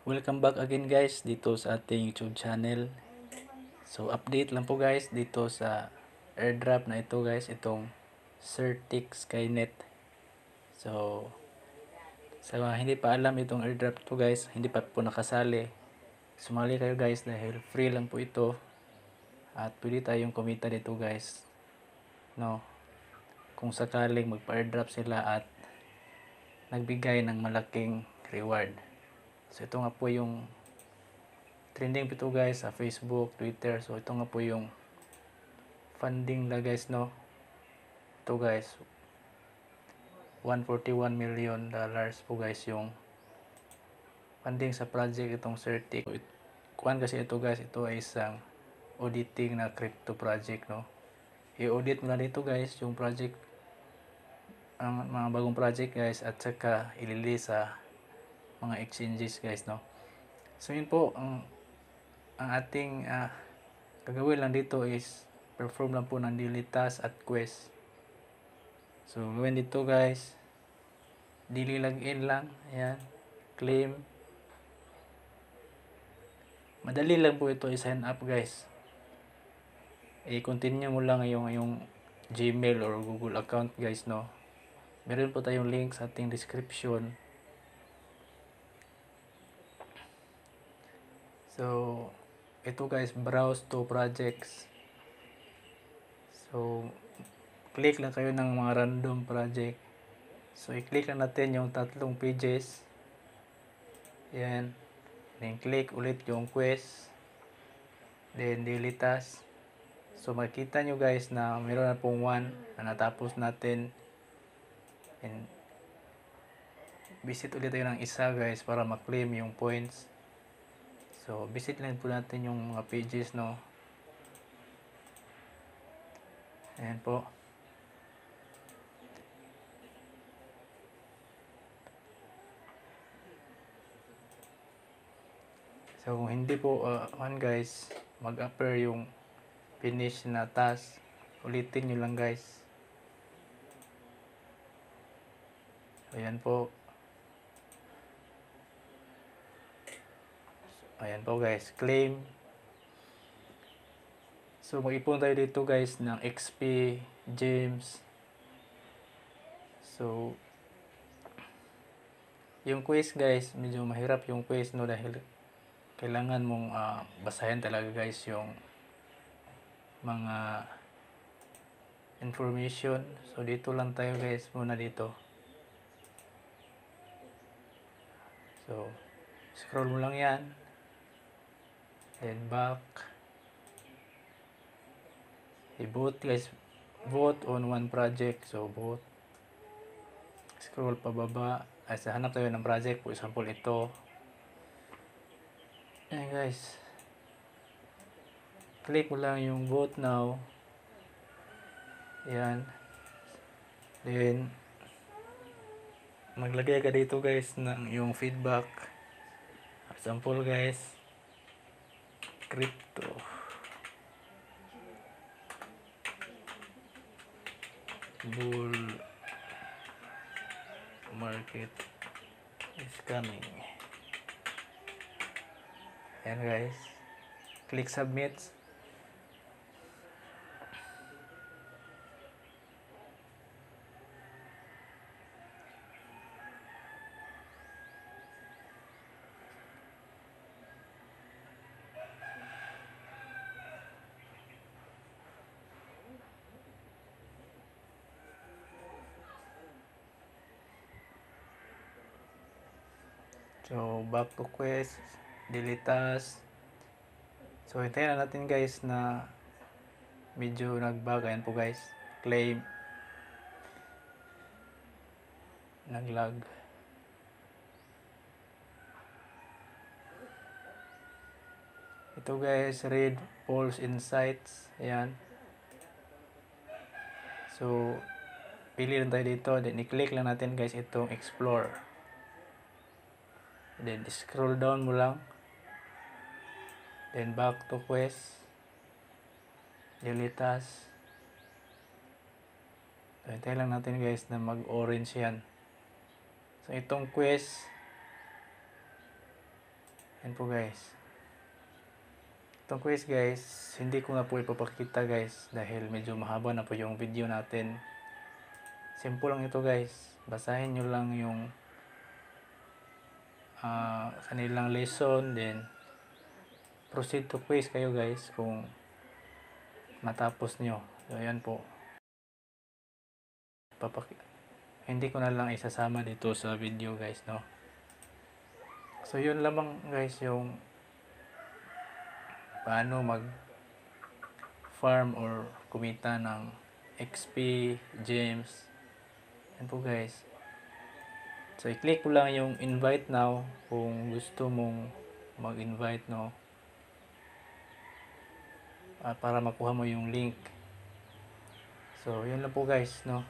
Welcome back again guys dito sa ating YouTube channel. So update lang po guys dito sa airdrop na ito guys, itong Certix Skynet. So sa mga hindi pa alam itong airdrop to guys, hindi pa po nakasali, sumali kayo guys dahil free lang po ito at pwede tayong kumita dito guys, no, kung sakaling magpa-airdrop sila at nagbigay ng malaking reward. So ito nga po yung trending ito guys sa Facebook, Twitter. So ito nga po yung funding na guys, no. Ito guys, 141 million dollars po guys yung funding sa project itong Certic. Kuan kasi ito guys, ito ay isang auditing na crypto project, no. I-audit mo na dito guys yung project, ang mga bagong project guys, at saka ilili sa mga exchanges guys, no. So yun po ang ating gagawin lang dito is perform lang po ng daily task at quest. So gawin dito guys, daily login lang, ayan, claim. Madali lang po ito i-sign up guys. I-continue mo lang yung Gmail or Google account guys, no. Meron po tayong link sa ating description. So ito guys, browse to projects. So click lang kayo ng mga random project. So i-click lang natin yung tatlong pages. Yan. Then click ulit yung quest. Then daily task. So makita nyo guys na meron na pong 1 na natapos natin. And visit ulit tayo ng isa guys para ma-claim yung points. So visit lang po natin yung mga pages, no. Ayan po. So kung hindi po guys, mag-appear yung finish na task, ulitin nyo lang guys. So ayan po. Ayan po guys, claim. So mag-ipon tayo dito guys ng XP, gems. So yung quiz guys, medyo mahirap yung quiz, no, dahil kailangan mong basahin talaga guys yung mga information. So dito lang tayo guys muna dito. So scroll mo lang yan, then back. I-vote guys, vote on one project. So vote, scroll pababa, ay hanap tayo ng project, for example ito. Ayan guys, click mo lang yung vote now. Ayan. Then maglagay ka dito guys ng yung feedback. For example guys, crypto bull market is coming. Ayan guys, click submit. So back to quest, delete task. So hintayin na natin guys na medyo nag-bug. Ayan po guys, claim, nag-lag. Ito guys, read false insights. Ayan. So pili lang tayo dito, then i-click lang natin guys itong explore. Then scroll down mo lang, then back to quest, delete task. So hintayin lang natin guys na mag-orange yan. So itong quest, Yan po guys. Itong quiz guys, hindi ko na po ipapakita guys dahil medyo mahaba na po yung video natin. Simple lang ito guys. Basahin nyo lang yung kanilang lesson, then proceed to quiz kayo guys kung matapos nyo. So yan po. Hindi ko na lang isasama dito sa video guys, no. So yun lamang guys yung paano mag farm or kumita ng XP, gems. Yan po guys. So i-click mo lang yung invite now kung gusto mong mag-invite, no. Para makuha mo yung link. So yun lang po guys, no.